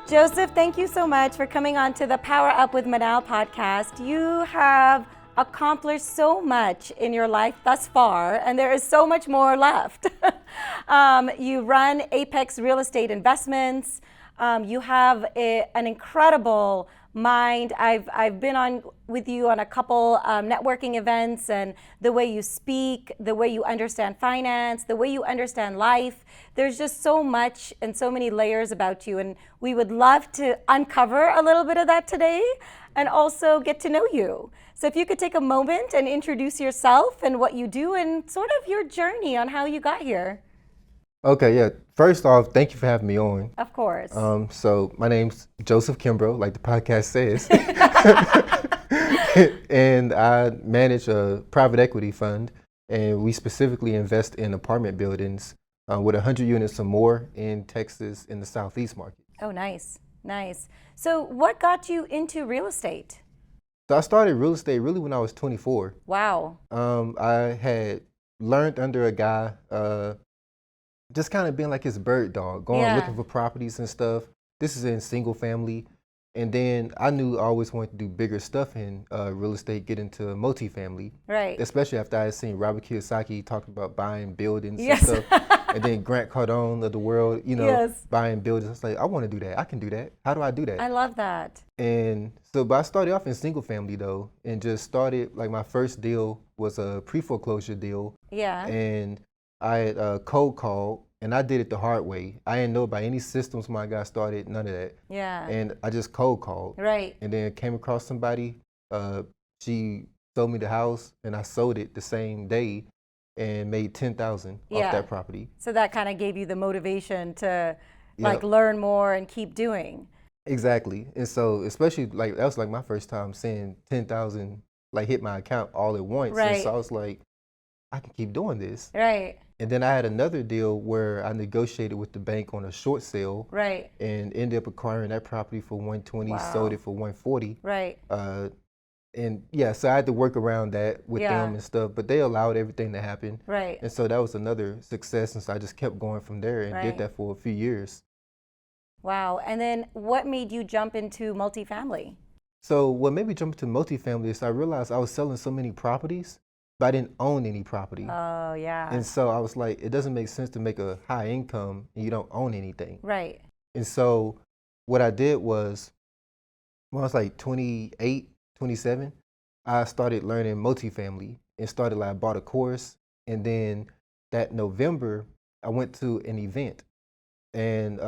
Joseph, thank you so much for coming on to the Power Up with Manal podcast. You have accomplished so much in your life thus far, and there is so much more left. You run Apex Real Estate Investments. You have an incredible mind. I've been on with you on a couple networking events, and the way you speak, the way you understand finance, the way you understand life. There's just so much and so many layers about you, and we would love to uncover a little bit of that today and also get to know you. So if you could take a moment and introduce yourself and what you do and sort of your journey on how you got here. Okay, yeah. First off, thank you for having me on. Of course. So my name's Joseph Kimbrough, like the podcast says. And I manage a private equity fund, and we specifically invest in apartment buildings with 100 units or more in Texas in the Southeast market. Oh, nice, nice. So what got you into real estate? So I started real estate really when I was 24. Wow. I had learned under a guy, just kind of being like his bird dog, going looking for properties and stuff. This is in single family. And then I knew I always wanted to do bigger stuff in real estate, get into multifamily. Right. Especially after I had seen Robert Kiyosaki talking about buying buildings Yes. and stuff. And then Grant Cardone of the world, Yes. buying buildings. I was like, I want to do that. I can do that. How do I do that? I love that. And so, but I started off in single family though, and just started, like my first deal was a pre-foreclosure deal. Yeah. And I had cold called, and I did it the hard way. I didn't know about any systems when I got started, none of that. Yeah. And I just cold called. Right. And then came across somebody, she sold me the house, and I sold it the same day and made $10,000 off that property. So that kind of gave you the motivation to learn more and keep doing. Exactly. And so, especially like that was like my first time seeing 10,000 like hit my account all at once. Right. And so I was like, I can keep doing this. Right. And then I had another deal where I negotiated with the bank on a short sale. Right. And ended up acquiring that property for $120, Wow. sold it for $140. Right. And yeah, so I had to work around that with them and stuff, but they allowed everything to happen. Right. And so that was another success, and so I just kept going from there and did that for a few years. Wow. And then what made you jump into multifamily? So what made me jump into multifamily is I realized I was selling so many properties, but I didn't own any property. Oh, yeah. And so I was like, it doesn't make sense to make a high income and you don't own anything. Right. And so what I did was, when I was like 28, 27, I started learning multifamily and I bought a course. And then that November, I went to an event, and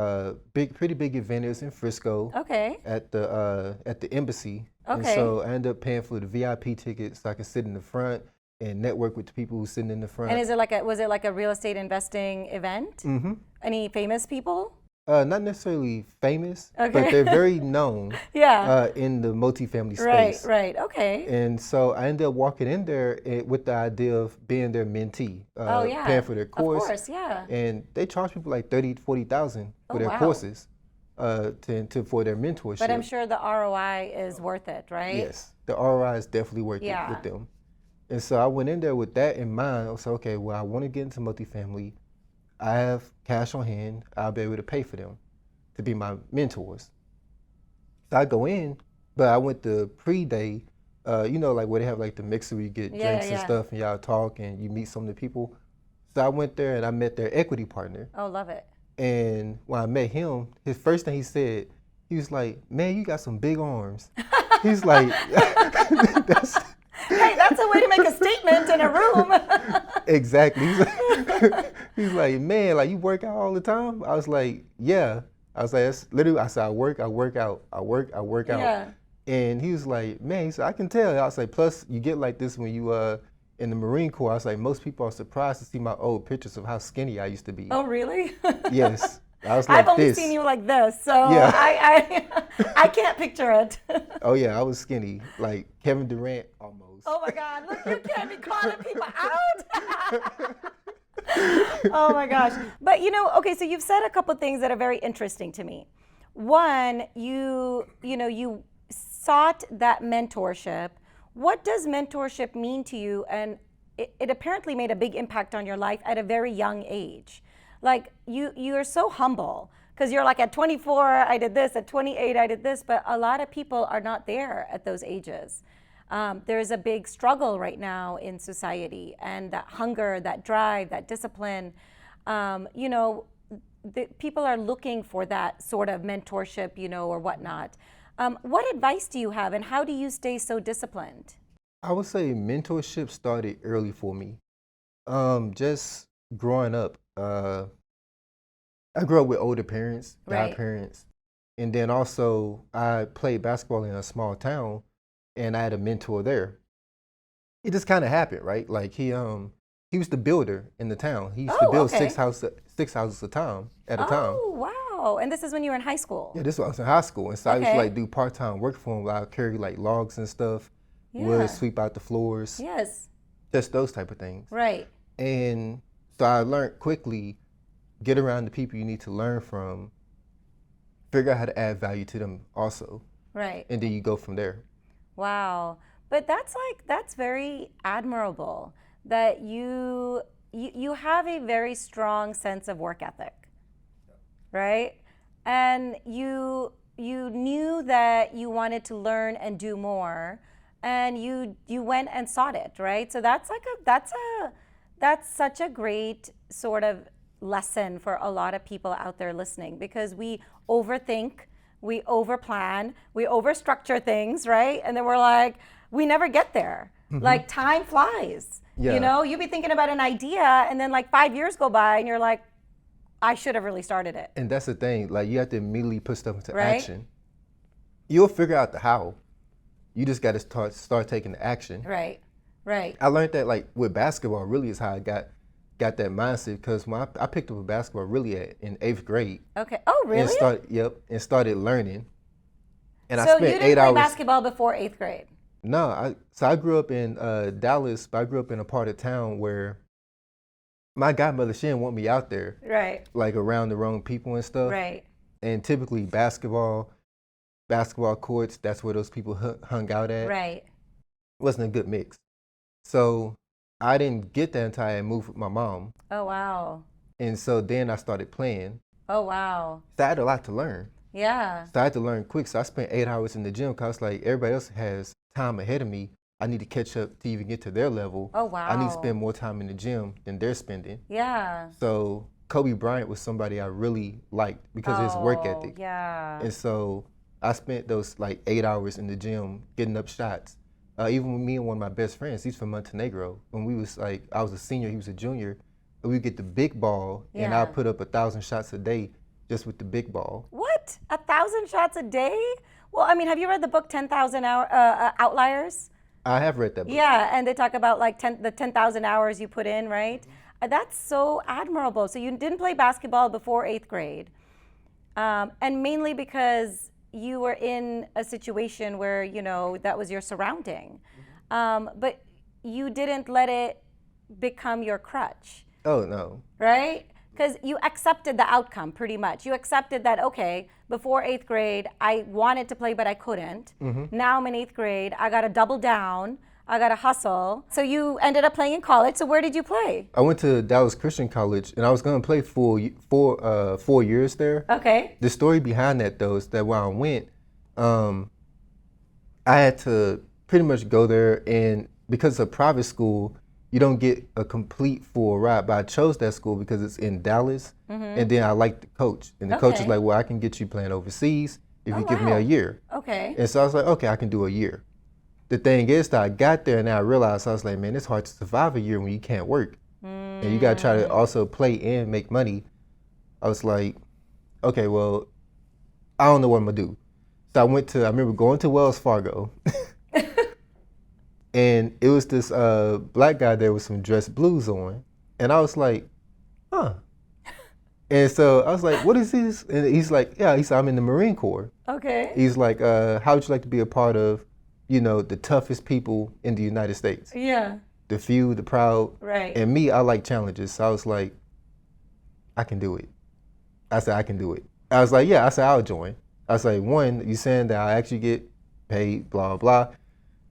pretty big event. It was in Frisco. Okay. At the embassy. Okay. And so I ended up paying for the VIP tickets so I could sit in the front and network with the people who sitting in the front. And was it like a real estate investing event? Mm-hmm. Any famous people? Not necessarily famous, Okay. but they're very known in the multifamily space. Right, okay. And so I ended up walking in there with the idea of being their mentee, paying for their course. Of course, yeah. And they charge people like $30,000 to $40,000 for their courses for their mentorship. But I'm sure the ROI is worth it, right? Yes, the ROI is definitely worth it with them. And so I went in there with that in mind. I was like, okay, well, I want to get into multifamily. I have cash on hand. I'll be able to pay for them to be my mentors. So I go in, but I went to pre-day, like where they have like the mixer where you get drinks and stuff and y'all talk and you meet some of the people. So I went there and I met their equity partner. Oh, love it. And when I met him, his first thing he said, he was like, man, you got some big arms. He's like, hey, that's a way to make a statement in a room. Exactly. He's like, man, like you work out all the time? I was like, yeah. I was like, that's literally, I said, I work out. Yeah. And he was like, man, he said, I can tell. I was like, plus you get like this when you in the Marine Corps. I was like, most people are surprised to see my old pictures of how skinny I used to be. Oh, really? Yes. I was like I've only this. seen you like this, so I can't picture it. Oh yeah, I was skinny, like Kevin Durant almost. Oh my God, look, you can't be calling people out. Oh my gosh. But okay, so you've said a couple things that are very interesting to me. One, you sought that mentorship. What does mentorship mean to you? And it apparently made a big impact on your life at a very young age. Like you are so humble because you're like, at 24, I did this, at 28, I did this, but a lot of people are not there at those ages. There's a big struggle right now in society, and that hunger, that drive, that discipline, people are looking for that sort of mentorship, or whatnot. What advice do you have, and how do you stay so disciplined? I would say mentorship started early for me. Just growing up, I grew up with older parents, godparents, and then also I played basketball in a small town, and I had a mentor there. It just kind of happened, right? Like he was the builder in the town. He used to build six houses at a time. Oh, wow! And this is when you were in high school. Yeah, this was when I was in high school, and so I used to like do part-time work for him. I would carry like logs and stuff, would sweep out the floors. Yes. Just those type of things. Right. And so I learned quickly, get around the people you need to learn from, figure out how to add value to them also. Right. And then you go from there. Wow. But that's very admirable that you have a very strong sense of work ethic, right? And you knew that you wanted to learn and do more, and you went and sought it, right? So that's such a great sort of lesson for a lot of people out there listening, because we overthink, we overplan, we overstructure things, right? And then we're like, we never get there. Mm-hmm. Like time flies. Yeah. You'd be thinking about an idea, and then like 5 years go by and you're like, I should have really started it. And that's the thing, like you have to immediately put stuff into action. You'll figure out the how. You just got to start taking the action. Right. I learned that like with basketball really is how I got that mindset, because when I picked up a basketball really in 8th grade. Okay. Oh, really? And started learning. And so I spent 8 hours. So you didn't play basketball before 8th grade? No, I grew up in Dallas, but I grew up in a part of town where my godmother, she didn't want me out there. Right. Like around the wrong people and stuff. Right. And typically basketball courts, that's where those people hung out at. Right. It wasn't a good mix. So I didn't get that until I moved with my mom. Oh, wow. And so then I started playing. Oh, wow. So I had a lot to learn. Yeah. So I had to learn quick. So I spent 8 hours in the gym, because like everybody else has time ahead of me. I need to catch up to even get to their level. Oh, wow. I need to spend more time in the gym than they're spending. Yeah. So Kobe Bryant was somebody I really liked because of his work ethic. Yeah. And so I spent those like 8 hours in the gym getting up shots. Even with me and one of my best friends, he's from Montenegro. When we was like, I was a senior, he was a junior, we would get the big ball, and I'd put up 1,000 shots a day just with the big ball. What? 1,000 shots a day? Well, I mean, have you read the book 10,000 Outliers? I have read that book. Yeah, and they talk about like the 10,000 hours you put in, right? Mm-hmm. That's so admirable. So you didn't play basketball before 8th grade, and mainly because you were in a situation where, that was your surrounding. Mm-hmm. But you didn't let it become your crutch. Oh, no. Right? Because you accepted the outcome pretty much. You accepted that, okay, before 8th grade, I wanted to play, but I couldn't. Mm-hmm. Now I'm in 8th grade. I got to double down. I got to hustle. So you ended up playing in college. So where did you play? I went to Dallas Christian College, and I was going to play 4 years there. Okay. The story behind that, though, is that when I went, I had to pretty much go there, and because it's a private school, you don't get a complete full ride. But I chose that school because it's in Dallas, and then I liked the coach. And the coach was like, well, I can get you playing overseas if you give me a year. Okay. And so I was like, okay, I can do a year. The thing is that I got there and I realized, I was like, man, it's hard to survive a year when you can't work. And you got to try to also play and make money. I was like, okay, well, I don't know what I'm going to do. So I remember going to Wells Fargo. And it was this black guy there with some dress blues on. And I was like, huh. And so I was like, what is this? And he's like, yeah, he said, I'm in the Marine Corps. Okay. He's like, how would you like to be a part of, the toughest people in the United States? Yeah. The few, the proud. Right. And me, I like challenges. So I was like, I can do it. I said, I can do it. I was like, yeah, I said, I'll join. I was like, one, you saying that I actually get paid, blah, blah.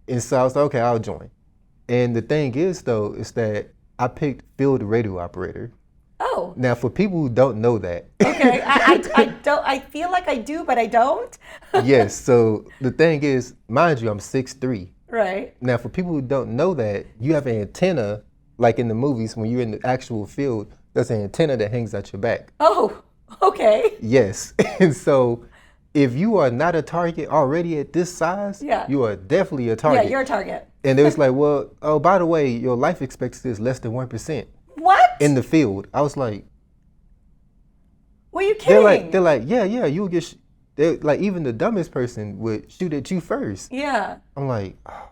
And so I was like, okay, I'll join. And the thing is, though, is that I picked field radio operator. Oh. Now, for people who don't know that. Okay, I don't. I feel like I do, but I don't. Yes. So the thing is, mind you, I'm 6'3". Right. Now, for people who don't know that, you have an antenna, like in the movies when you're in the actual field. There's an antenna that hangs out your back. Oh. Okay. Yes. And so, if you are not a target already at this size, you are definitely a target. Yeah, you're a target. And it was like, well, oh, by the way, your life expectancy is less than 1%. What? In the field. I was like, were you kidding? They're like, yeah, you'll get, they're like, even the dumbest person would shoot at you first. Yeah. I'm like, oh,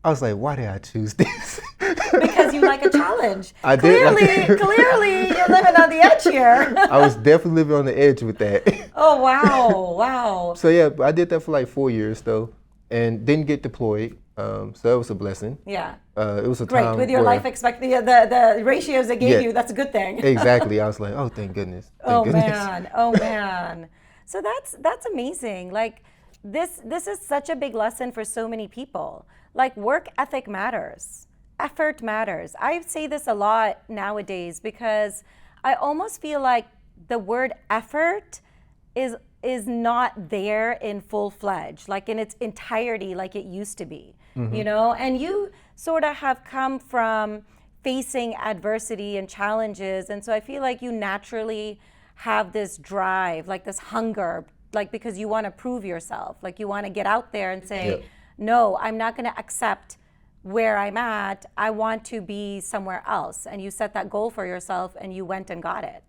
I was like, why did I choose this? Because you like a challenge. I clearly, did. Clearly, you're living on the edge here. I was definitely living on the edge with that. Oh, wow. Wow. So, yeah, I did that for like 4 years, though, and didn't get deployed. So that was a blessing. Yeah. It was a great time with your life expectancy, the ratios they gave you. That's a good thing. Exactly. I was like, oh, thank goodness. Oh man. So that's amazing. Like this is such a big lesson for so many people. Like work ethic matters. Effort matters. I say this a lot nowadays because I almost feel like the word effort is not there in full-fledged, like in its entirety, like it used to be. You know, and you sort of have come from facing adversity and challenges, and so I feel like you naturally have this drive, like this hunger, like because you want to prove yourself, like you want to get out there and say, no, I'm not going to accept where I'm at. I want to be somewhere else, and you set that goal for yourself, and you went and got it.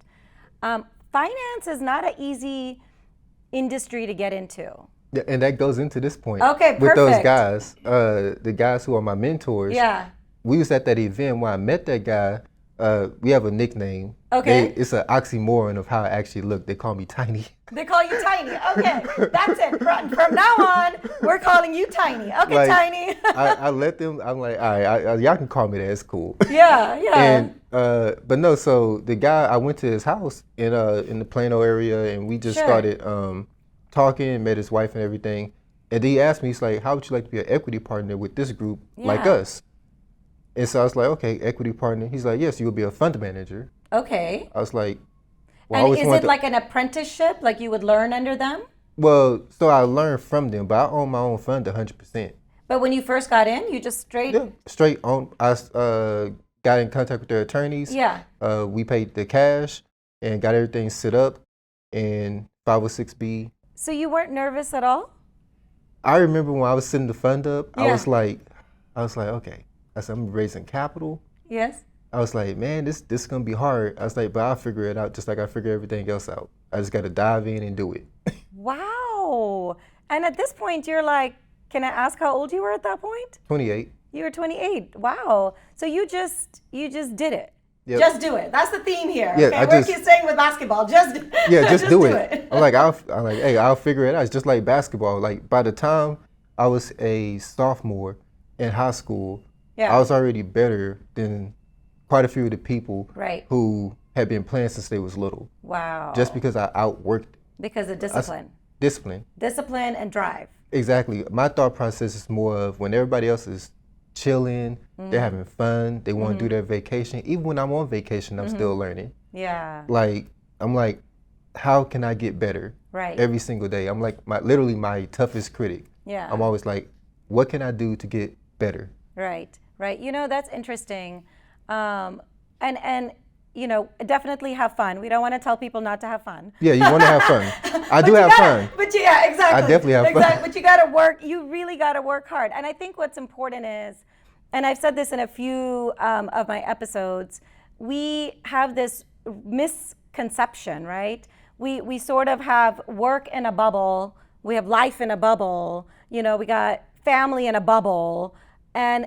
Finance is not an easy industry to get into. Yeah, and that goes into this point. Okay, with perfect. those guys, the guys who are my mentors. Yeah. We was at that event when I met that guy. We have a nickname. Okay. It's an oxymoron of how I actually look. They call me Tiny. They call you Tiny. Okay, that's it. From now on, we're calling you Tiny. Okay, like, Tiny. I let them. I'm like, all right, y'all can call me that. It's cool. Yeah. And but no, so the guy, I went to his house in the Plano area, and we just started talking, met his wife and everything. And he asked me, he's like, how would you like to be an equity partner with this group like us? And so I was like, okay, equity partner. He's like, yes, you'll be a fund manager. Okay. I was like, well, and is it like an apprenticeship, like you would learn under them? Well, so I learned from them, but I own my own fund 100%. But when you first got in, you just straight on. I got in contact with their attorneys. Yeah. We paid the cash and got everything set up in 506B. So you weren't nervous at all? I remember when I was setting the fund up, I was like, okay. I said, I'm raising capital. Yes. I was like, man, this is gonna be hard. I was like, but I'll figure it out just like I figure everything else out. I just gotta dive in and do it. Wow. And at this point, you're like, can I ask how old you were at that point? 28. You were 28. Wow. So you just did it. Yep. Just do it. That's the theme here. Yeah, okay, we're keep saying with basketball. Just do it. I'm like, hey, I'll figure it out. It's just like basketball. Like by the time I was a sophomore in high school, I was already better than quite a few of the people who had been playing since they was little. Wow. Just because I outworked. Because of discipline. Discipline and drive. Exactly. My thought process is more of when everybody else is chilling, they're having fun, they want to do their vacation. Even when I'm on vacation, I'm still learning. Yeah. Like, I'm like, how can I get better? Right. Every single day. I'm like literally my toughest critic. Yeah. I'm always like, what can I do to get better? Right. You know, that's interesting. And you know, definitely have fun. We don't want to tell people not to have fun. Yeah, you want to have fun. I do have fun. But yeah, exactly. I definitely have fun. But you got to work. You really got to work hard. And I think what's important is, and I've said this in a few of my episodes, we have this misconception, right? We sort of have work in a bubble. We have life in a bubble. You know, we got family in a bubble. And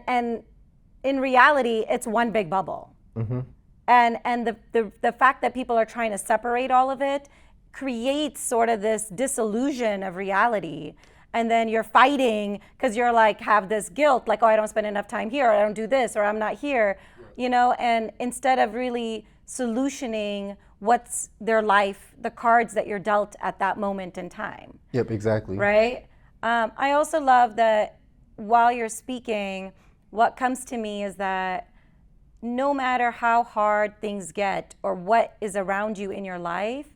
in reality, it's one big bubble. Mm-hmm. And the fact that people are trying to separate all of it creates sort of this disillusion of reality. And then you're fighting because you're like, have this guilt, like, oh, I don't spend enough time here, or I don't do this, or I'm not here, you know, and instead of really solutioning what's their life, the cards that you're dealt at that moment in time. Yep, exactly. Right? I also love that while you're speaking, what comes to me is that no matter how hard things get or what is around you in your life,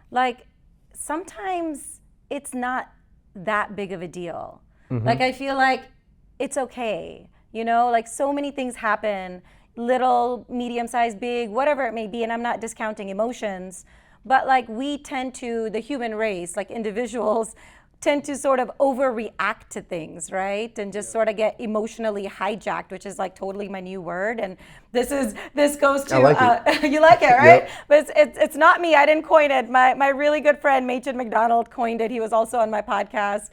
like sometimes it's not that big of a deal. Like I feel like it's okay, you know, like so many things happen, little, medium sized, big, whatever it may be, and I'm not discounting emotions, but like we tend to, the human race, like individuals, tend to sort of overreact to things, right? And just sort of get emotionally hijacked, which is like totally my new word. And this goes to, I like it. you like it, right? Yep. But it's not me, I didn't coin it. My really good friend, Machen McDonald, coined it. He was also on my podcast.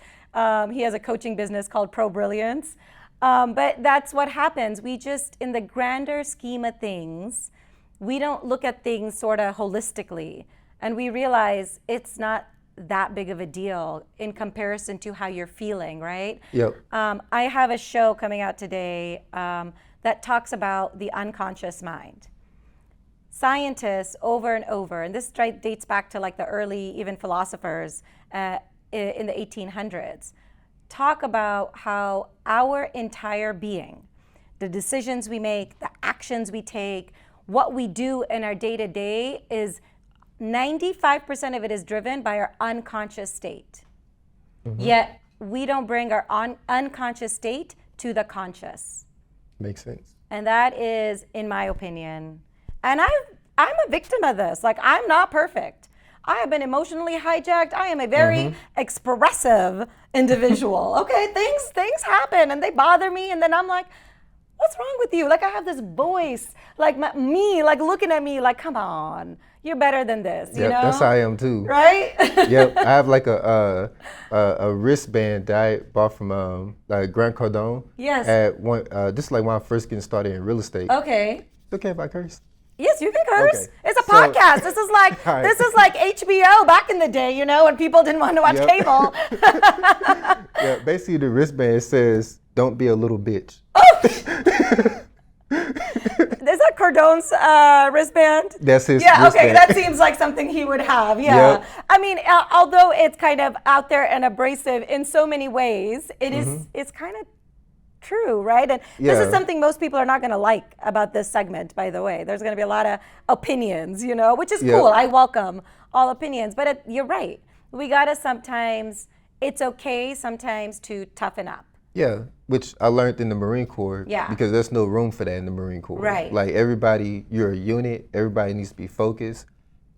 He has a coaching business called Pro Brilliance. But that's what happens. We just, in the grander scheme of things, we don't look at things sort of holistically. And we realize it's not that big of a deal in comparison to how you're feeling, right? Yep. I have a show coming out today that talks about the unconscious mind. Scientists over and over, and this dates back to like the early even philosophers in the 1800s, talk about how our entire being, the decisions we make, the actions we take, what we do in our day-to-day is 95% of it is driven by our unconscious state. Yet we don't bring our unconscious state to the conscious. Makes sense. And that is, in my opinion, and I'm a victim of this. Like, I'm not perfect. I have been emotionally hijacked. I am a very expressive individual. Okay, things happen and they bother me, and then I'm like, what's wrong with you? Like, I have this voice, like me, like looking at me, like, come on, you're better than this. You know? That's how I am too. Right? Yep. I have like a wristband that I bought from like Grant Cardone. Yes. At one, this is like when I first getting started in real estate. Okay. It's okay if I curse. Yes, you can curse. Okay. It's a podcast. This is like Right. this is like HBO back in the day, you know, when people didn't want to watch cable. Yeah. Basically, the wristband says, "Don't be a little bitch." Is that Cardone's wristband? That's his Yeah, okay, wristband. that seems like something he would have, yeah. Yep. I mean, although it's kind of out there and abrasive in so many ways, it's kind of true, right? And this is Yeah. something most people are not going to like about this segment, by the way. There's going to be a lot of opinions, you know, which is Yep. cool. I welcome all opinions, but you're right. We got to sometimes, it's okay sometimes to toughen up. Yeah, which I learned in the Marine Corps. Yeah. Because there's no room for that in the Marine Corps. Right. Like everybody, you're a unit. Everybody needs to be focused.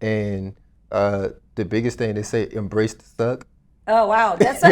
And the biggest thing they say, embrace the suck. Oh, wow. That's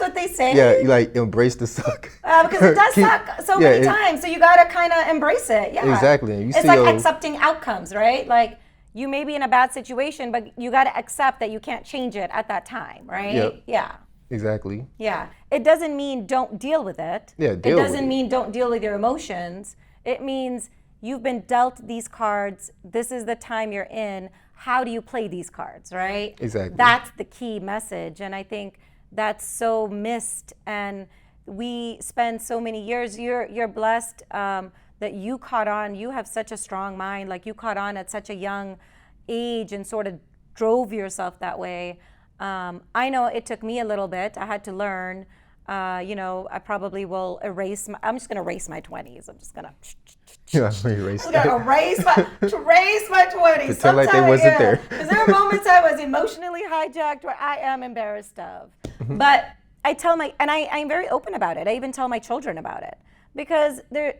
what they say? Yeah, you like embrace the suck. Because it does suck so many times. So you got to kind of embrace it. Yeah. Exactly. And it's like accepting outcomes, right? Like you may be in a bad situation, but you got to accept that you can't change it at that time, right? Yep. Yeah. Exactly. Yeah. It doesn't mean don't deal with it. Yeah, It deal with doesn't it. mean don't deal with your emotions. It means you've been dealt these cards. This is the time you're in. How do you play these cards, right? Exactly. That's the key message. And I think that's so missed. And we spend so many years, you're blessed that you caught on. You have such a strong mind. Like you caught on at such a young age and sort of drove yourself that way. I know it took me a little bit. I had to learn. I probably will I'm just going to erase my 20s. I'm just going to erase my 20s. Pretend like they wasn't there. Because there are moments I was emotionally hijacked where I am embarrassed of. But I tell I'm very open about it. I even tell my children about it. Because there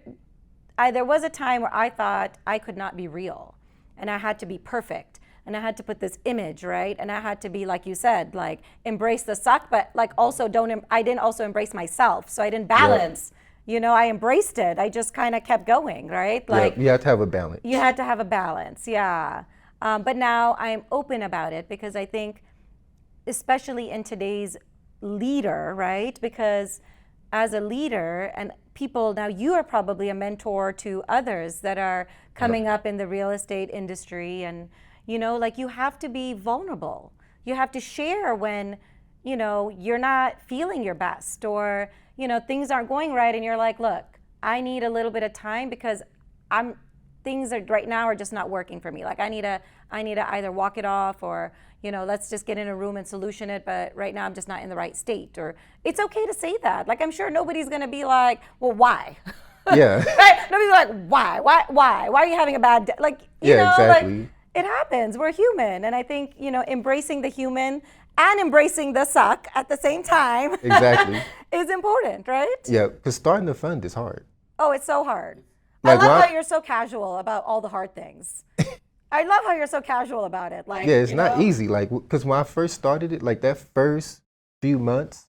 was a time where I thought I could not be real. And I had to be perfect. And I had to put this image, right? And I had to be, like you said, like embrace the suck, but like also I didn't also embrace myself. So I didn't balance. You know, I embraced it. I just kind of kept going, right? Like you have to have a balance. You had to have a balance, yeah. But now I'm open about it because I think, especially in today's leader, right? Because as a leader and people, now you are probably a mentor to others that are coming up in the real estate industry, and you know, like you have to be vulnerable. You have to share when, you know, you're not feeling your best or, you know, things aren't going right and you're like, look, I need a little bit of time because things right now are just not working for me. Like I need to either walk it off or, you know, let's just get in a room and solution it, but right now I'm just not in the right state. Or it's okay to say that. Like I'm sure nobody's gonna be like, well, why? Yeah. Right? Nobody's like, why? Why are you having a bad day? Like, you know, exactly. like it happens. We're human. And I think, embracing the human and embracing the suck at the same time Exactly. is important, right? Yeah, because starting a fund is hard. Oh, it's so hard. Like I love how you're so casual about all the hard things. I love how you're so casual about it. Like, yeah, it's not easy. Like, because when I first started it, like that first few months,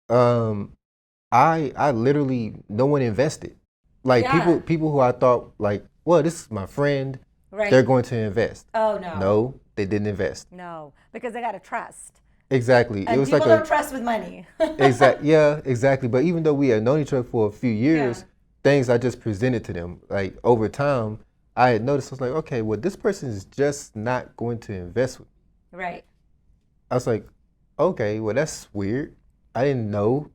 I literally, no one invested. Like people who I thought like, well, this is my friend, right. They're going to invest. Oh no. No, they didn't invest. No, because they got to trust. Exactly. And it was people like don't trust with money. Yeah, exactly. But even though we had known each other for a few years, things I just presented to them, like over time, I had noticed, I was like, okay, well, this person is just not going to invest with me. Right. I was like, okay, well, that's weird. I didn't know.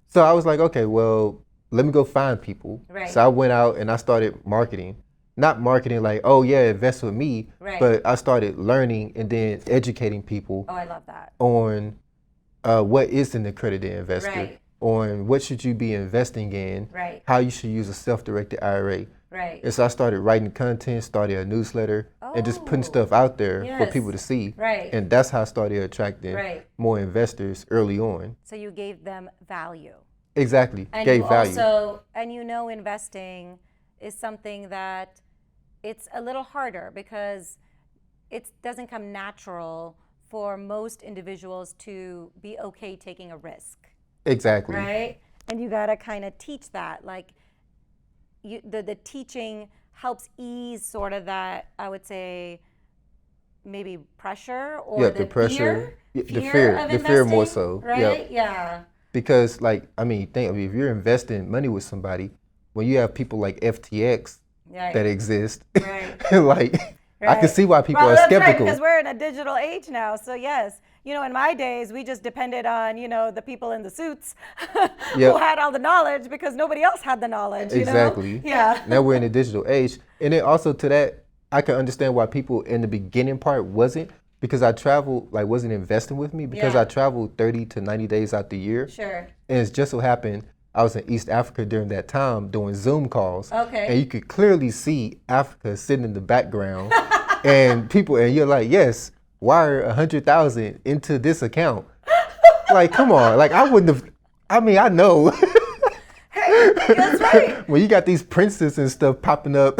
So I was like, okay, well, let me go find people. Right. So I went out and I started marketing. Not marketing like, oh yeah, invest with me, but I started learning and then educating people. Oh, I love that. On what is an accredited investor, on what should you be investing in, how you should use a self-directed IRA. Right. And so I started writing content, started a newsletter, and just putting stuff out there for people to see. Right. And that's how I started attracting more investors early on. So you gave them value. Exactly. And gave value. And investing is something that it's a little harder because it doesn't come natural for most individuals to be okay taking a risk. Exactly. Right? And you got to kind of teach that. Like, the teaching helps ease sort of that, I would say, maybe pressure or the pressure, fear of the fear more so. Right? Yep. Yeah. Because, like, think if you're investing money with somebody, when you have people like FTX that exist, like, I can see why people are skeptical. Right, because we're in a digital age now. So yes, in my days, we just depended on, the people in the suits who had all the knowledge because nobody else had the knowledge. Exactly. Yeah. Now we're in a digital age. And then also to that, I can understand why people in the beginning part wasn't, because I traveled, like, wasn't investing with me because I traveled 30 to 90 days out the year. Sure. And it's just so happened I was in East Africa during that time doing Zoom calls. Okay. And you could clearly see Africa sitting in the background and you're like, yes, wire 100,000 into this account. Like, come on. Like, I wouldn't have, I know. Hey, that's right. When you got these princes and stuff popping up.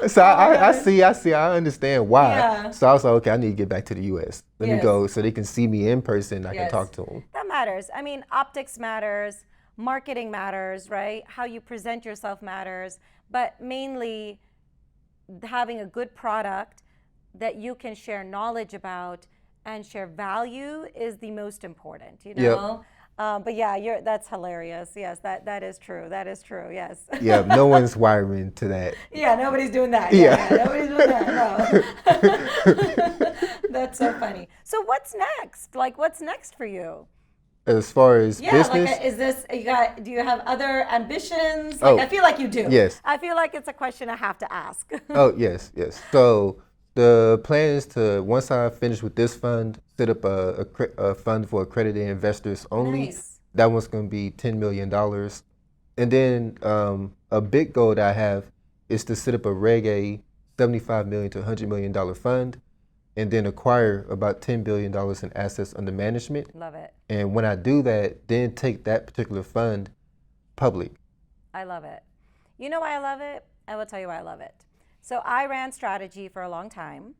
So I understand why. Yeah. So I was like, okay, I need to get back to the U.S. Let me go so they can see me in person. I can talk to them. That matters. Optics matters, marketing matters, right? How you present yourself matters, but mainly having a good product that you can share knowledge about and share value is the most important, Yep. But yeah, that's hilarious. Yes, that is true. That is true. Yes. Yeah, no one's wiring to that. Yeah, nobody's doing that. Yeah, nobody's doing that. No. That's so funny. So what's next? Like, what's next for you? As far as business? Like, do you have other ambitions? Like, I feel like you do. Yes. I feel like it's a question I have to ask. Oh, yes. So the plan is to, once I finish with this fund, set up a fund for accredited investors only. Nice. That one's going to be $10 million. And then a big goal that I have is to set up a Reg A $75 million to $100 million fund, and then acquire about $10 billion in assets under management. Love it. And when I do that, then take that particular fund public. I love it. You know why I love it? I will tell you why I love it. So I ran strategy for a long time.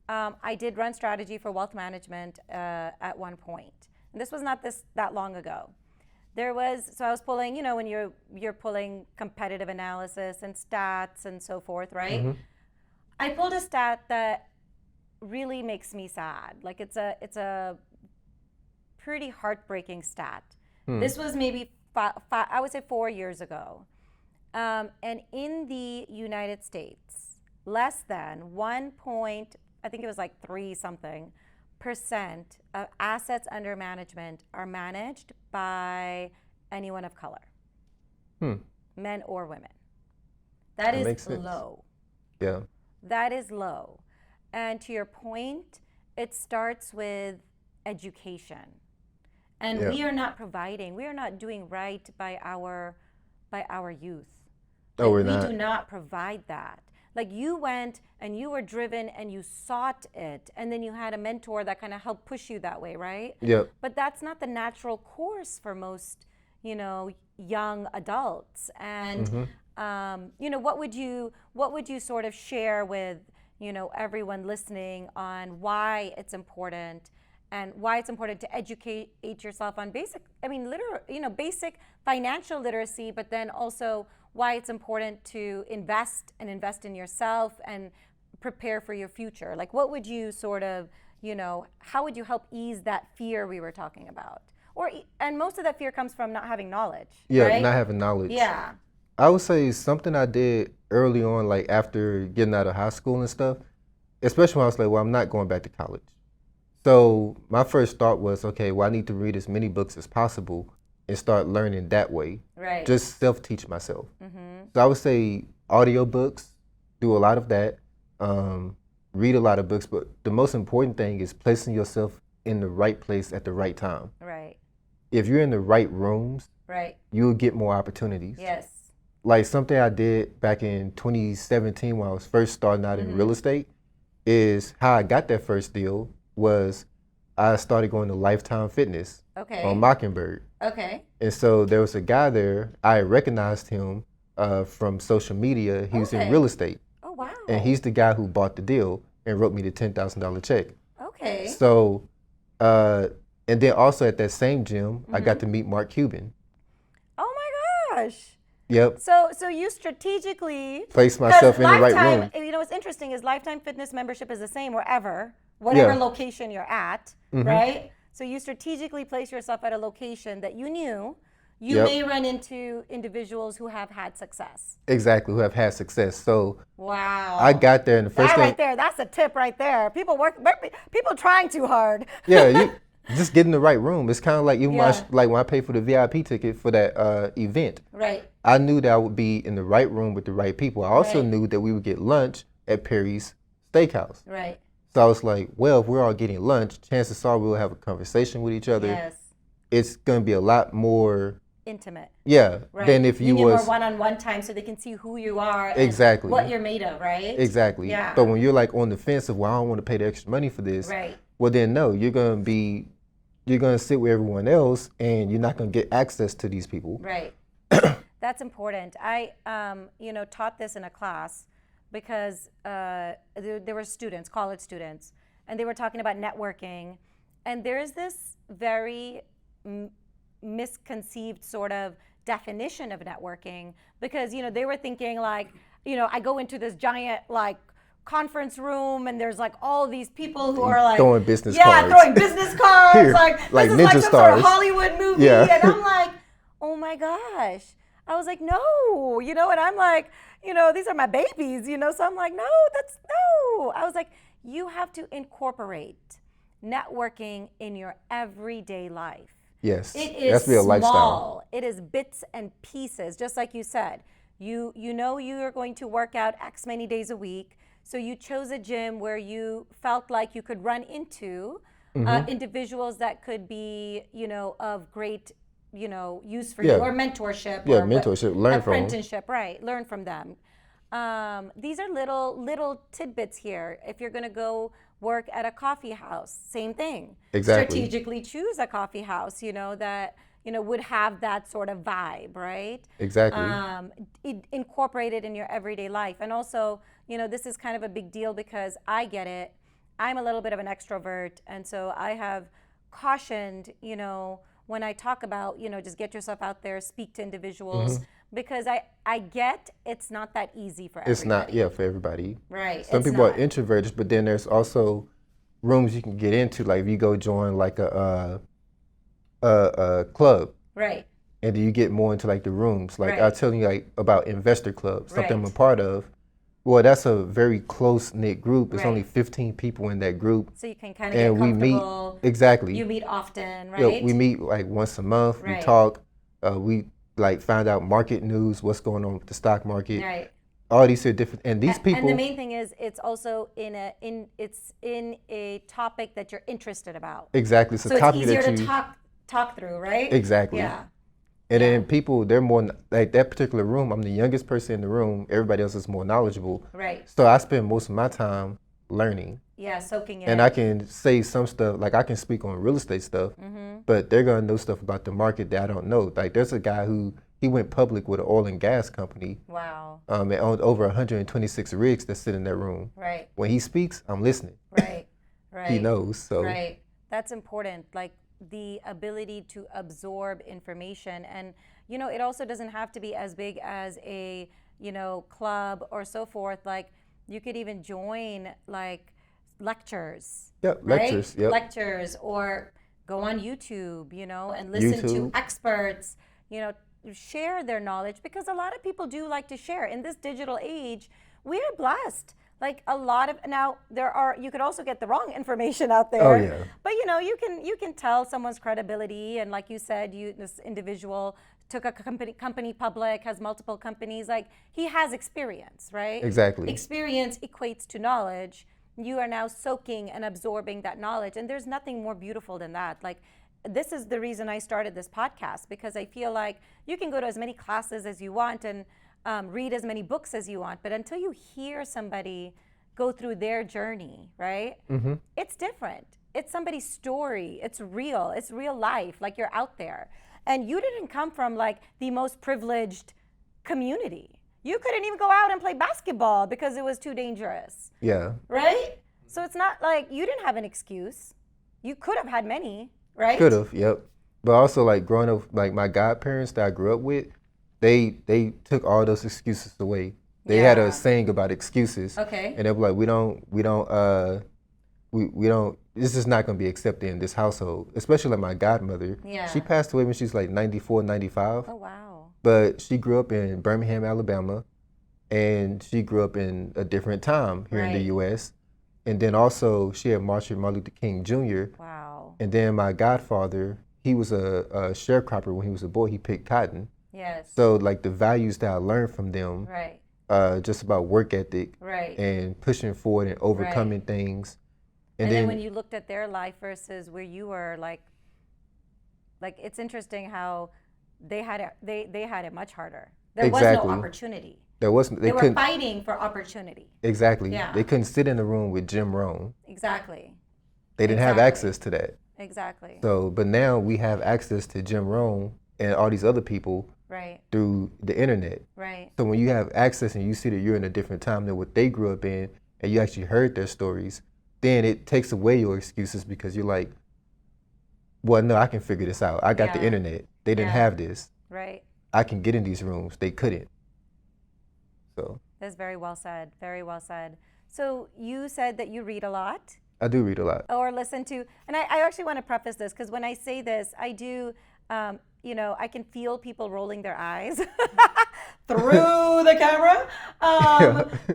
I did run strategy for wealth management at one point. And this was not that long ago. So I was pulling, when you're pulling competitive analysis and stats and so forth, right? Mm-hmm. I pulled a stat that really makes me sad. Like, it's a pretty heartbreaking stat. This was maybe I would say 4 years ago. And in the United States, less than 3% of assets under management are managed by anyone of color, men or women. That is low. Yeah. That is low. And to your point, it starts with education. And we are not providing, we are not doing right by our youth. No, Like, we're not. We do not provide that. Like, you went and you were driven and you sought it, and then you had a mentor that kind of helped push you that way, right? Yep. But that's not the natural course for most, young adults. And what would you sort of share with everyone listening on why it's important, and why it's important to educate yourself on basic financial literacy, but then also why it's important to invest in yourself and prepare for your future? Like, what would you sort of, how would you help ease that fear we were talking about? And most of that fear comes from not having knowledge. Yeah, right? not having knowledge. Yeah. I would say something I did early on, like after getting out of high school and stuff, especially when I was like, well, I'm not going back to college. So my first thought was, okay, well, I need to read as many books as possible and start learning that way. Right. Just self-teach myself. So I would say audiobooks, do a lot of that, read a lot of books, but the most important thing is placing yourself in the right place at the right time. Right. If you're in the right rooms, right, you'll get more opportunities. Yes. Like something I did back in 2017 when I was first starting out in real estate is how I got that first deal was I started going to Lifetime Fitness on Mockingbird. Okay. And so there was a guy there, I recognized him from social media. He was in real estate. Oh, wow. And he's the guy who bought the deal and wrote me the $10,000 check. Okay. So, and then also at that same gym, I got to meet Mark Cuban. Oh my gosh. Yep. So you strategically place myself in the right room. What's interesting is Lifetime Fitness membership is the same whatever location you're at, right? So you strategically place yourself at a location that you knew you may run into individuals who have had success. Exactly, who have had success. So wow, I got there, and the first thing right there, that's a tip right there. People trying too hard. Yeah, you just get in the right room. It's kind of like even like when I paid for the VIP ticket for that event. Right. I knew that I would be in the right room with the right people. I also knew that we would get lunch at Perry's Steakhouse. Right. So I was like, well, if we're all getting lunch, chances are we'll have a conversation with each other. Yes. It's going to be a lot more intimate. Yeah. Right. Than if you was more one-on-one time so they can see who you are and exactly what you're made of, right? Exactly. Yeah. But when you're like on the fence of, well, I don't want to pay the extra money for this. Right. Well, then no, you're going to sit with everyone else and you're not going to get access to these people. Right. That's important. I, taught this in a class because there were students, college students, and they were talking about networking. And there is this very misconceived sort of definition of networking because, they were thinking like, I go into this giant like conference room and there's like all these people who are like throwing business cards. Yeah, throwing business cards. Here, like like this Ninja is like some Stars. sort of Hollywood movie. Yeah. And I'm like, oh my gosh. I was like, no, and I'm like, these are my babies, so I'm like, no. I was like, you have to incorporate networking in your everyday life. Yes, it is has to be a lifestyle. Small. It is bits and pieces, just like you said. You know you are going to work out X many days a week, so you chose a gym where you felt like you could run into individuals that could be, of great use for you, or mentorship. Yeah, or mentorship, learn from them. Apprenticeship, right, learn from them. These are little tidbits here. If you're going to go work at a coffee house, same thing. Exactly. Strategically choose a coffee house, that, would have that sort of vibe, right? Exactly. Incorporate it in your everyday life. And also, this is kind of a big deal because I get it. I'm a little bit of an extrovert. And so I have cautioned, when I talk about, just get yourself out there, speak to individuals, because I get it's not that easy for everybody. It's not, for everybody. Right. Some people are introverted, but then there's also rooms you can get into, like if you go join like a club. Right. And then you get more into like the rooms. Like I'll tell you like about investor clubs, something I'm a part of. Well, that's a very close-knit group. There's only 15 people in that group. So you can kind of get comfortable. We meet, exactly. You meet often, right? Yeah, we meet like once a month. We talk. We like find out market news, what's going on with the stock market. Right. All these are different, and these people. And the main thing is, it's also in a topic that you're interested about. Exactly. So it's easier to talk through, right? Exactly. Yeah. And then people, they're more, like that particular room, I'm the youngest person in the room. Everybody else is more knowledgeable. Right. So I spend most of my time learning. Yeah, soaking it and in. I can say some stuff, like I can speak on real estate stuff, but they're gonna know stuff about the market that I don't know. Like there's a guy he went public with an oil and gas company. Wow. And owned over 126 rigs that sit in that room. Right. When he speaks, I'm listening. Right. Right. He knows. So. Right. That's important. Like the ability to absorb information, and it also doesn't have to be as big as a club or so forth. Like you could even join like lectures. Yep, right? lectures. Yep. Lectures, or go on YouTube, and listen to experts, share their knowledge, because a lot of people do like to share. In this digital age, we are blessed. Like a lot of, now you could also get the wrong information out there. Oh yeah. But you can tell someone's credibility, and like you said, this individual took a company public, has multiple companies, like he has experience, right? Exactly. Experience equates to knowledge. You are now soaking and absorbing that knowledge, and there's nothing more beautiful than that. Like this is the reason I started this podcast, because I feel like you can go to as many classes as you want and read as many books as you want, but until you hear somebody go through their journey, right? It's different. It's somebody's story. It's real life. Like you're out there, and you didn't come from like the most privileged community. You couldn't even go out and play basketball because it was too dangerous. Yeah. Right? So it's not like you didn't have an excuse. You could have had many, right? Could have, yep. But also like growing up, like my godparents that I grew up with, they took all those excuses away. They had a saying about excuses. Okay. And they were like, we don't, this is not going to be accepted in this household, especially like my godmother. Yeah. She passed away when she was like 94, 95. Oh, wow. But she grew up in Birmingham, Alabama, and she grew up in a different time here in the U.S. And then also she had Martin Luther King Jr. Wow. And then my godfather, he was a sharecropper when he was a boy. He picked cotton. Yes. So like the values that I learned from them, just about work ethic and pushing forward and overcoming things. And then when you looked at their life versus where you were, like it's interesting how they had it much harder. There was no opportunity. There wasn't. They were fighting for opportunity. Exactly. Yeah. They couldn't sit in the room with Jim Rohn. Exactly. They didn't have access to that. Exactly. So, but now we have access to Jim Rohn and all these other people through the internet. Right. So when you have access and you see that you're in a different time than what they grew up in, and you actually heard their stories, then it takes away your excuses, because you're like, well, no, I can figure this out. I got the internet. They didn't have this. Right. I can get in these rooms. They couldn't. So. That's very well said. Very well said. So you said that you read a lot. I do read a lot. Or listen to, and I actually want to preface this, because when I say this, I do, I can feel people rolling their eyes through the camera,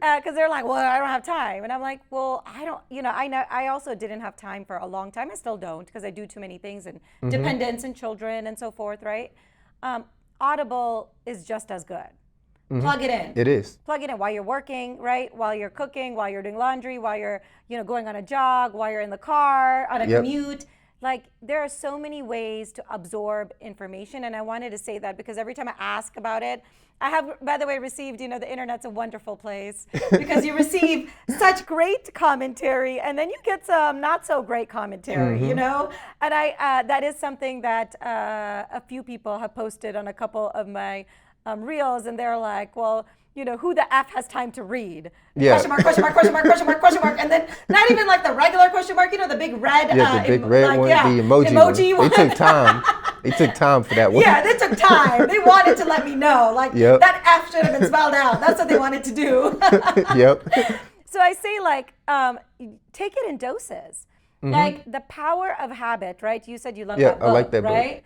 because they're like, well, I don't have time. And I'm like, well, I don't, I also didn't have time for a long time. I still don't, because I do too many things, and dependents and children and so forth, right? Audible is just as good. Plug it in. It is. Plug it in while you're working, right? While you're cooking, while you're doing laundry, while you're, going on a jog, while you're in the car, on a commute. Like there are so many ways to absorb information. And I wanted to say that because every time I ask about it, I have, by the way, received, the internet's a wonderful place because you receive such great commentary, and then you get some not so great commentary, And that is something that a few people have posted on a couple of my reels, and they're like, well, who the F has time to read? Yeah. Question mark, question mark, question mark, question mark, question mark. And then not even like the regular question mark, the big red. Yeah, the big red one, the emoji one. They took time. They took time for that one. Yeah, they took time. They wanted to let me know. Like, that F should have been spelled out. That's what they wanted to do. Yep. So I say, like, take it in doses. Like, the power of habit, right? You said you love that book, I like that right? Book.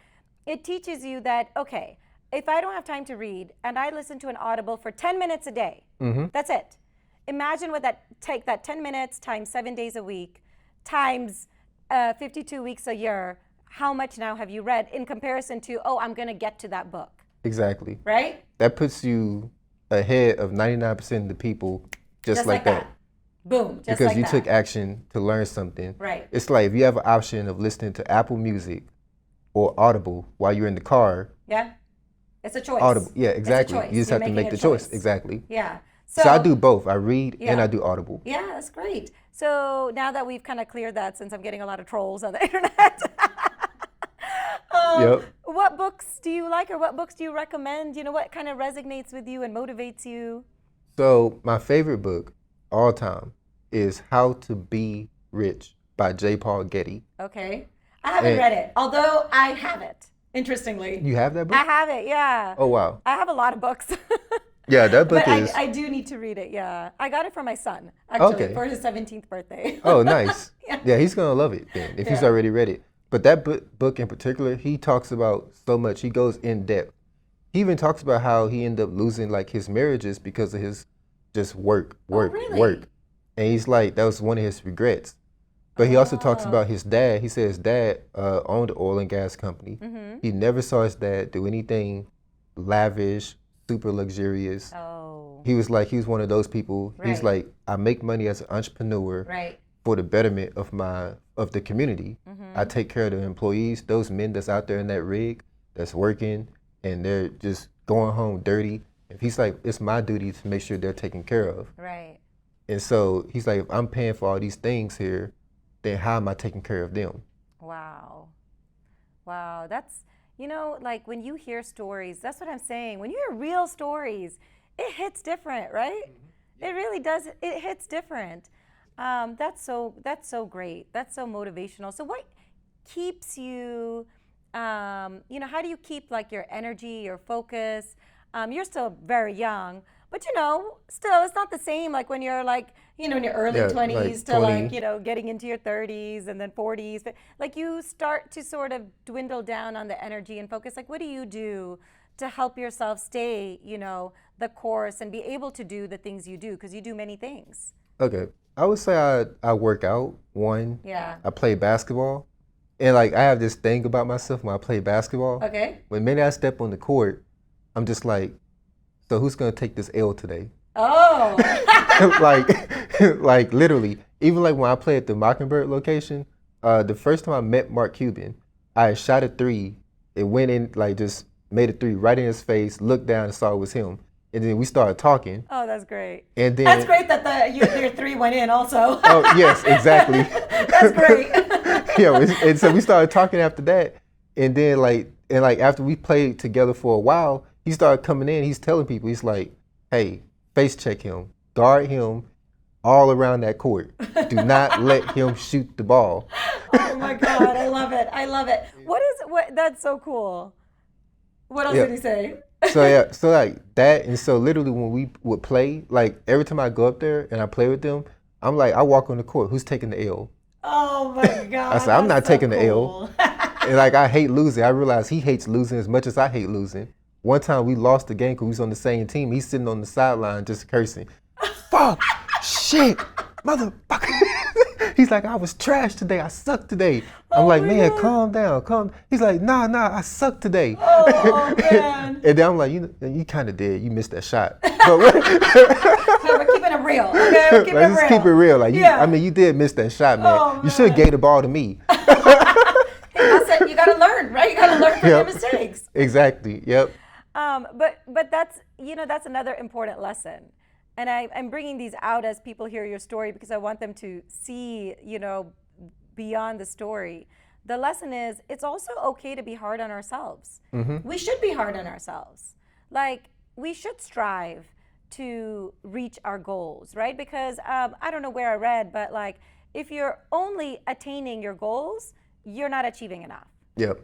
It teaches you that, okay, if I don't have time to read and I listen to an Audible for 10 minutes a day, that's it. Imagine what take that 10 minutes times 7 days a week times 52 weeks a year. How much now have you read in comparison to, I'm going to get to that book? Exactly. Right? That puts you ahead of 99% of the people just like that. Boom. Just because like you that. took action to learn something. Right. It's like if you have an option of listening to Apple Music, or Audible while you're in the car. Yeah. It's a choice. Audible. Yeah, exactly. It's a choice. You just have to make the choice. Exactly. Yeah. So I do both. I read and I do Audible. Yeah, that's great. So now that we've kind of cleared that, since I'm getting a lot of trolls on the internet, what books do you like, or what books do you recommend? What kind of resonates with you and motivates you? So my favorite book all time is How to Be Rich by J. Paul Getty. Okay. I haven't read it, although I have it, interestingly. You have that book? I have it, yeah. Oh, wow. I have a lot of books. Yeah, that book but I do need to read it, yeah. I got it for my son, actually, for his 17th birthday. Oh, nice. Yeah, he's going to love it then, if he's already read it. But that book in particular, he talks about so much. He goes in depth. He even talks about how he ended up losing like his marriages because of his just work. And he's like, that was one of his regrets. But he also talks about his dad. He said his dad owned an oil and gas company. Mm-hmm. He never saw his dad do anything lavish, super luxurious. Oh. He was one of those people. Right. He's like, I make money as an entrepreneur for the betterment of the community. Mm-hmm. I take care of the employees, those men that's out there in that rig that's working and they're just going home dirty. If he's like, it's my duty to make sure they're taken care of. Right. And so he's like, if I'm paying for all these things here, then how am I taking care of them? Wow. That's, like when you hear stories, that's what I'm saying. When you hear real stories, it hits different, right? Mm-hmm. It really does. It hits different. That's so great. That's so motivational. So what keeps you, how do you keep like your energy, your focus? You're still very young, but still it's not the same like when you're like, in your early 20s like to 20. Like, getting into your 30s and then 40s. But like you start to sort of dwindle down on the energy and focus. Like what do you do to help yourself stay, the course and be able to do the things you do? Because you do many things. Okay. I would say I work out, one. Yeah. I play basketball. And like I have this thing about myself when I play basketball. Okay. When maybe I step on the court, I'm just like, so who's gonna take this L today? Oh. like literally. Even like when I play at the Mockingbird location, the first time I met Mark Cuban, I shot a three. It went in, like just made a three right in his face, looked down and saw it was him. And then we started talking. Oh, that's great. And then that's great that your three went in also. Oh, yes, exactly. That's great. And so we started talking after that. And then after we played together for a while, he started coming in. He's telling people, he's like, hey, face check him, guard him all around that court. Do not let him shoot the ball. Oh my God, I love it. That's so cool. What else did he say? So like that, and so literally when we would play, like every time I go up there and I play with them, I'm like, I walk on the court, who's taking the L? Oh my God. I said, I'm not taking the L. And like I hate losing. I realize he hates losing as much as I hate losing. One time we lost the game because we was on the same team. He's sitting on the sideline just cursing. Fuck, shit, motherfucker. He's like, I was trash today. I sucked today. I'm like, man, God. Calm down. He's like, nah, I sucked today. Oh man. And then I'm like, you kind of did. You missed that shot. But we're keeping it real. Okay, we're keeping it real. Let's keep it real. Like, you did miss that shot, man. Oh, you should have gave the ball to me. I said, you got to learn, right? You got to learn from your mistakes. Exactly. Yep. But that's another important lesson. And I'm bringing these out as people hear your story because I want them to see, beyond the story. The lesson is it's also okay to be hard on ourselves. Mm-hmm. We should be hard on ourselves. Like, we should strive to reach our goals, right? Because I don't know where I read, but like, if you're only attaining your goals, you're not achieving enough. Yep.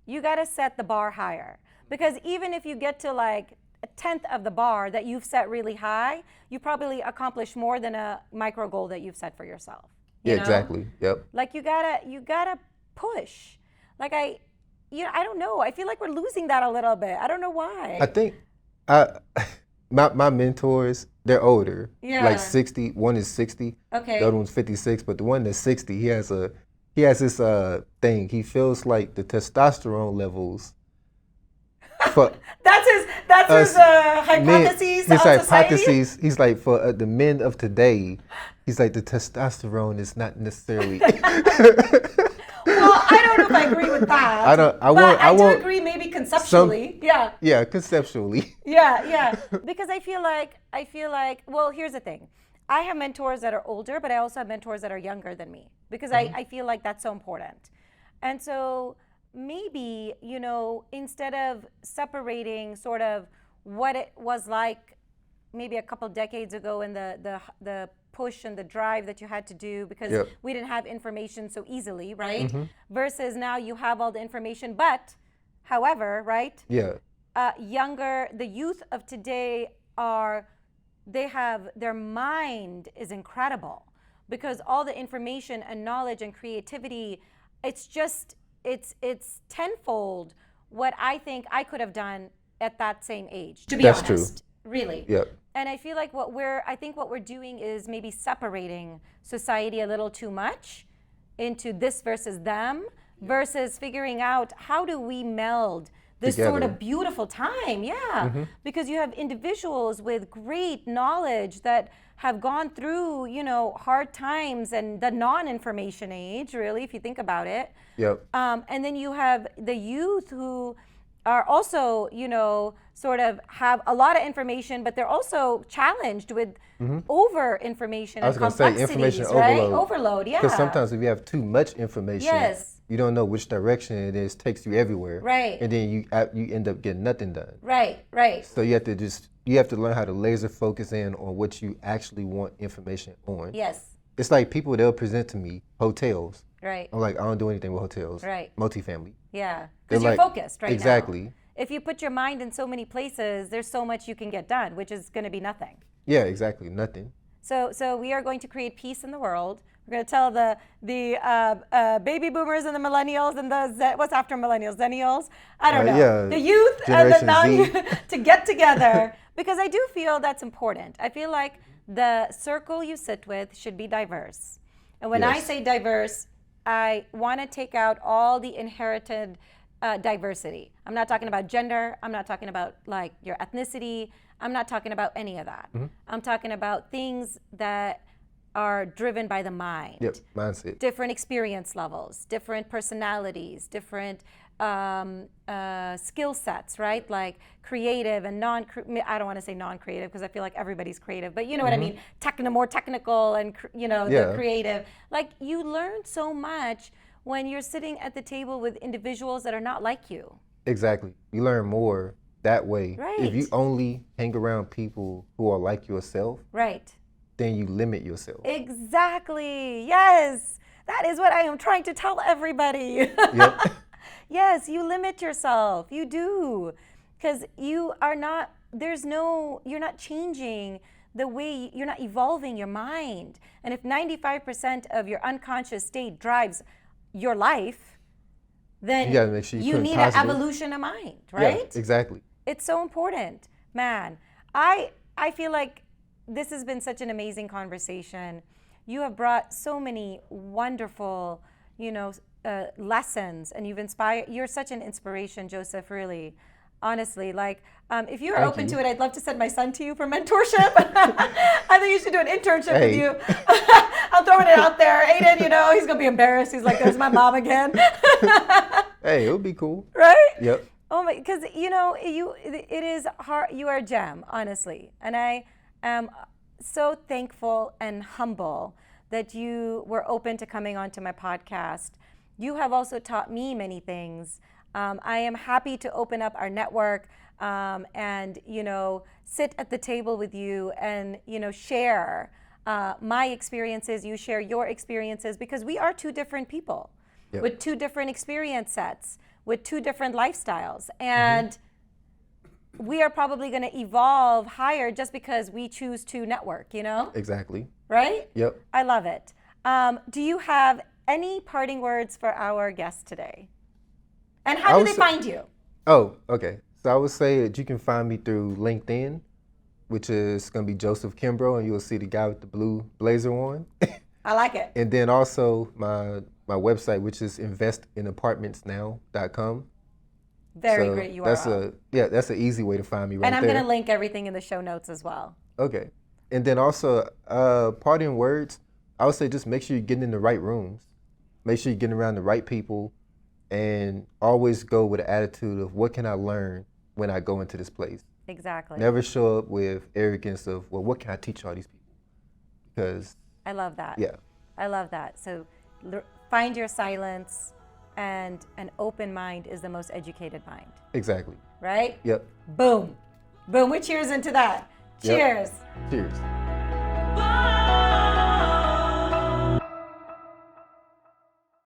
You got to set the bar higher. Because even if you get to like a 10th of the bar that you've set really high, you probably accomplish more than a micro goal that you've set for yourself. You know? Exactly. Yep. Like you gotta push. Like I don't know. I feel like we're losing that a little bit. I don't know why. I think my mentors, they're older. Yeah. Like 60. One is 60. Okay. The other one's 56. But the one that's 60, he has this thing. He feels like the testosterone levels. That's his hypotheses. His hypotheses. He's like, for the men of today, he's like, the testosterone is not necessarily. Well, I don't know if I agree with that. I do agree maybe conceptually. Yeah, conceptually. Yeah. Because I feel like, well, here's the thing. I have mentors that are older, but I also have mentors that are younger than me because I feel like that's so important. And so maybe, instead of separating sort of what it was like maybe a couple decades ago in the push and the drive that you had to do because we didn't have information so easily, right? Versus now you have all the information, but however, right? Yeah. The youth of today their mind is incredible because all the information and knowledge and creativity, it's tenfold what I think I could have done at that same age, to be honest. That's true. Really. Yep. And I feel like what we're doing is maybe separating society a little too much into this versus them versus figuring out how do we meld this together. Sort of beautiful time. Because you have individuals with great knowledge that have gone through, hard times and the non-information age, really, if you think about it. Yep. And then you have the youth who are also, sort of have a lot of information, but they're also challenged with over information and complexities, information right? Overload, yeah. Because sometimes if you have too much information, you don't know which direction it is, takes you everywhere. Right. And then you end up getting nothing done. Right. So you have to learn how to laser focus in on what you actually want information on. Yes. It's like people, they'll present to me hotels. Right. I'm like, I don't do anything with hotels. Right. Multifamily. Yeah. Because you're focused right exactly. now. If you put your mind in so many places, there's so much you can get done, which is going to be nothing. Yeah, exactly. Nothing. So we are going to create peace in the world. We're going to tell the baby boomers and the millennials and what's after millennials, zennials? I don't know. Yeah. The youth Generation and the non-youth to get together because I do feel that's important. I feel like the circle you sit with should be diverse. And when I say diverse, I want to take out all the inherited diversity. I'm not talking about gender. I'm not talking about like your ethnicity. I'm not talking about any of that. I'm talking about things that are driven by the mind. Yep, mindset. Different experience levels, different personalities, different skill sets, right? Like creative and I don't want to say non-creative because I feel like everybody's creative, but you know what I mean? More technical and, the creative. Like you learn so much when you're sitting at the table with individuals that are not like you. Exactly. You learn more that way. Right. If you only hang around people who are like yourself, right, then you limit yourself. Exactly. Yes. That is what I am trying to tell everybody. Yep. Yes, you limit yourself. You do. Because you're not changing the way, you're not evolving your mind. And if 95% of your unconscious state drives your life, then you gotta make sure you need an evolution of mind, right? Yeah, exactly. It's so important. Man, I feel like this has been such an amazing conversation. You have brought so many wonderful, lessons, and you're such an inspiration, Joseph, really. Honestly, like, if you are open to it, I'd love to send my son to you for mentorship. I think you should do an internship with you. I'm throwing it out there. Aiden, he's going to be embarrassed. He's like, there's my mom again. Hey, it would be cool. Right? Yep. Oh my, because, it is hard. You are a gem, honestly. And I am so thankful and humble that you were open to coming onto my podcast. You have also taught me many things. I am happy to open up our network and, sit at the table with you and, share my experiences, you share your experiences, because we are two different people with two different experience sets, with two different lifestyles. And we are probably going to evolve higher just because we choose to network, Exactly. Right? Yep. I love it. Do you have any parting words for our guests today? And how do they find you? Oh, okay. So I would say that you can find me through LinkedIn, which is going to be Joseph Kimbrough, and you'll see the guy with the blue blazer on. I like it. And then also my website, which is investinapartmentsnow.com. Very great URL. That's an easy way to find me right there. And I'm going to link everything in the show notes as well. Okay. And then also, parting words, I would say just make sure you're getting in the right rooms. Make sure you're getting around the right people, and always go with the attitude of what can I learn when I go into this place. Exactly. Never show up with arrogance of, well, what can I teach all these people? Because I love that. Yeah. I love that. So find your silence, and an open mind is the most educated mind. Exactly. Right? Yep. Boom. Boom. We cheers into that. Cheers. Yep. Cheers.